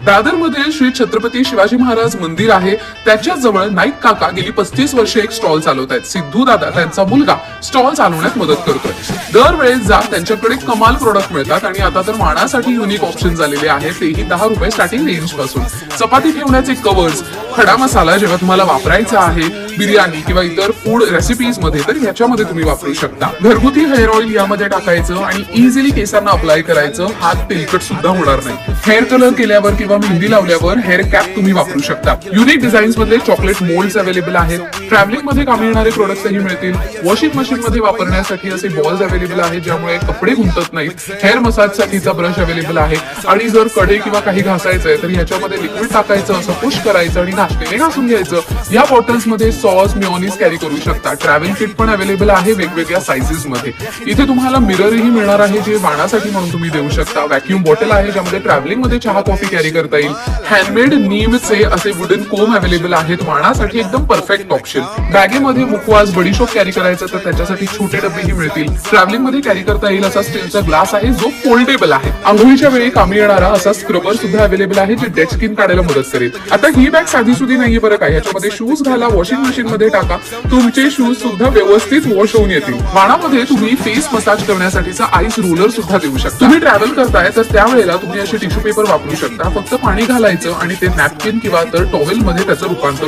दादरमध्ये श्री छत्रपती शिवाजी महाराज मंदिर आहे, त्याच्याच जवळ नाईक काका गेली 35 वर्षे एक स्टॉल चालवतायत. सिद्धू दादा त्यांचा मुलगा स्टॉल चालवण्यात मदत करतोय. दरवेळेस जा, त्यांच्याकडे कमाल प्रोडक्ट मिळतात आणि आता तर वाणासाठी युनिक ऑप्शन झालेले आहेत, तेही 10 रुपये स्टार्टिंग रेंज पासून. चपाती ठेवण्याचे कवर्स, खडा मसाला जेव्हा तुम्हाला वापरायचा आहे बिर्याणी किंवा इतर फूड रेसिपीज मध्ये, तर ह्याच्यामध्ये तुम्ही वापरू शकता. घरगुती हेअर ऑइल यामध्ये टाकायचं आणि इझिली केसांना अप्लाय करायचं, हात तेलकट सुद्धा होणार नाही. हेअर कलर केल्यावर किंवा मेहंदी लावल्यावर हेअर कॅप तुम्ही वापरू शकता. युनिक डिझाईन्स मध्ये चॉकलेट मोल्ड्स अवेलेबल आहेत. ट्रॅव्हलिंग मध्ये कामी येणारे प्रोडक्ट्सही मिळतील. वॉशिंग मशीन मध्ये वापरण्यासाठी असे बॉल्स अवेलेबल आहेत, ज्यामुळे कपडे गुंतत नाहीत. हेअर मसाज साठीचा ब्रश अवेलेबल आहे आणि जर कडे किंवा काही घासायचंय तर ह्याच्यामध्ये लिक्विड टाकायचं, असं पुश करायचं आणि घासलेले घासून घ्यायचं. या बॉटल्स मध्ये सॉस मेयोनीज कॅरी करू शकता. ट्रॅव्हल किट पण अवेलेबल आहे वेगवेगळ्या साइजेस मध्ये. इथे तुम्हाला मिररही मिळणार आहे, जे वाणासाठी म्हणून तुम्ही देऊ शकता. व्हॅक्यूम बॉटल आहे, ज्यामध्ये ट्रॅव्हलिंग मध्ये चहा कॉफी कॅरी करता येईल. हँडमेड नीमचे असे वुडन कोम अवेलेबल आहेत, वाणासाठी एकदम परफेक्ट ऑप्शन. बॅगेमध्ये मुखवास बडीशोप कॅरी करायचं तर त्याच्यासाठी छोटे डब्बेही मिळतील. ट्रॅव्हलिंग मध्ये कॅरी करता येईल असा स्टीलचा ग्लास आहे, जो फोल्डेबल आहे. आंघोळीच्या वेळी कामी येणारा असा स्क्रबर सुद्धा अवेलेबल आहे, जे डेड स्किन काढायला मदत करेल. आता ही बॅग साधी सुधी नाहीये बरं काय, ह्याच्यामध्ये शूज घाला, वॉशिंग मशीन मध्ये टाका, तुमचे शूज सुद्धा व्यवस्थित वॉश होऊन येतील. वाणामध्ये तुम्ही फेस मसाज करण्यासाठीचा आईस रोलर सुद्धा देऊ शकता. तुम्ही ट्रॅव्हल करताय तर त्यावेळेला तुम्ही असे टिश्यू पेपर वापरू शकता. फक्त पाणी घालायचं आणि ते नॅपकिन किंवा तर टॉवेल मध्ये त्याचं रूपांतर